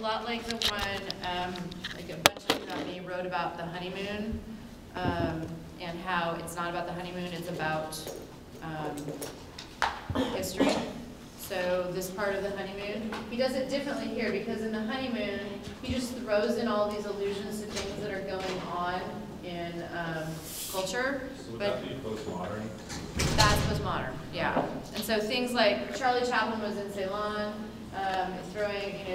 A lot like the one, like a bunch of people about me wrote about the honeymoon, and how it's not about the honeymoon, it's about history. So this part of the honeymoon, he does it differently here because in the honeymoon, he just throws in all these allusions to things that are going on in culture. So would that be postmodern? That's postmodern, yeah. And so things like Charlie Chaplin was in Ceylon,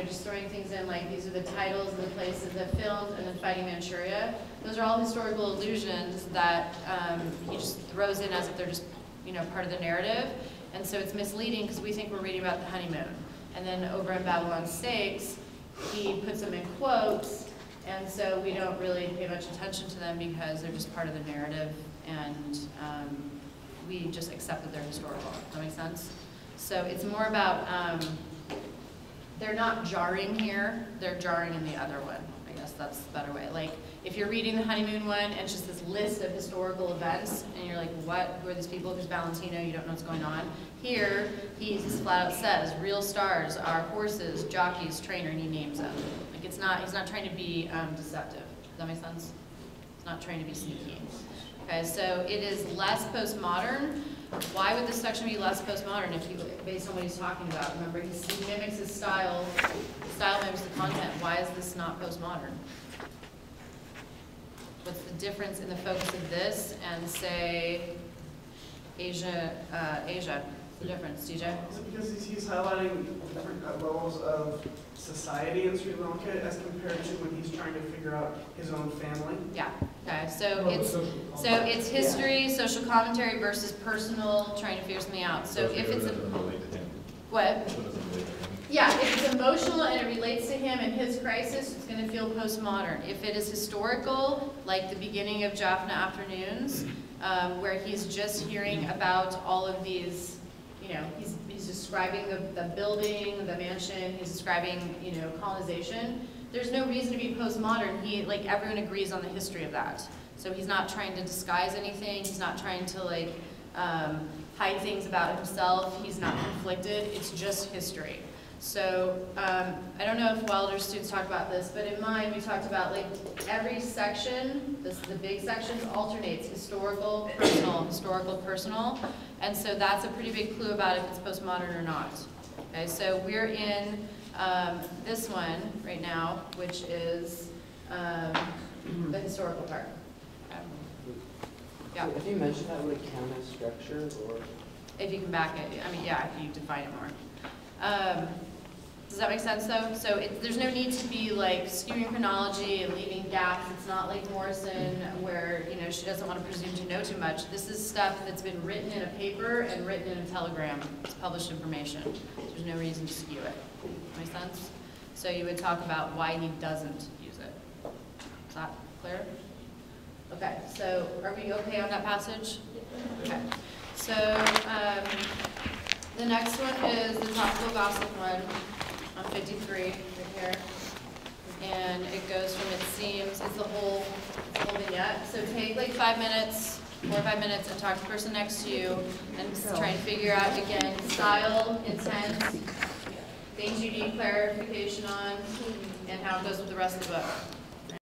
just throwing things in like these are the titles and the places that filmed, and then Fighting Manchuria. Those are all historical allusions that he just throws in as if they're just part of the narrative. And so it's misleading because we think we're reading about the honeymoon. And then over in Babylon Stakes, he puts them in quotes, and so we don't really pay much attention to them because they're just part of the narrative, and we just accept that they're historical. Does that make sense? So it's more about, they're not jarring here, they're jarring in the other one. I guess that's the better way. Like, if you're reading the honeymoon one, and it's just this list of historical events, and you're like, what? Who are these people? Who's Valentino? You don't know what's going on. Here, he just flat out says, real stars are horses, jockeys, trainer, and he names them. Like, he's not trying to be deceptive. Does that make sense? He's not trying to be sneaky. Okay, so it is less postmodern. Why would this section be less postmodern based on what he's talking about? Remember, he mimics his style. The style mimics the content. Why is this not postmodern? What's the difference in the focus of this and, say, Asia? What's the difference, DJ? Is it because he's highlighting different levels of society in Sri Lanka as compared to when he's trying to figure out his own family? Yeah. Okay. So it's history, social commentary versus personal, trying to figure something out. So if it's what? Yeah, if it's emotional and it relates to him and his crisis, it's going to feel postmodern. If it is historical, like the beginning of Jaffna Afternoons, where he's just hearing about all of these, he's describing the building, the mansion, he's describing, colonization. There's no reason to be postmodern. Everyone agrees on the history of that. So he's not trying to disguise anything. He's not trying to hide things about himself. He's not conflicted. It's just history. So I don't know if Wilder's students talked about this, but in mine we talked about every section, the big sections alternates historical, personal, and so that's a pretty big clue about if it's postmodern or not. Okay, so we're in this one right now, which is the historical part. Okay. Yeah. So if you mention that, would it count as structure, or? If you can back it, yeah, if you define it more. Does that make sense, though? So there's no need to be skewing chronology and leaving gaps. It's not like Morrison, where she doesn't want to presume to know too much. This is stuff that's been written in a paper and written in a telegram. It's published information. There's no reason to skew it. Make sense? So you would talk about why he doesn't use it. Is that clear? Okay. So are we okay on that passage? Okay. So the next one is the topical gossip one. On 53 right here, and it goes from it seems, it's the whole vignette. So take 5 minutes, 4 or 5 minutes, and talk to the person next to you, and try and figure out again style, intent, things you need clarification on, and how it goes with the rest of the book.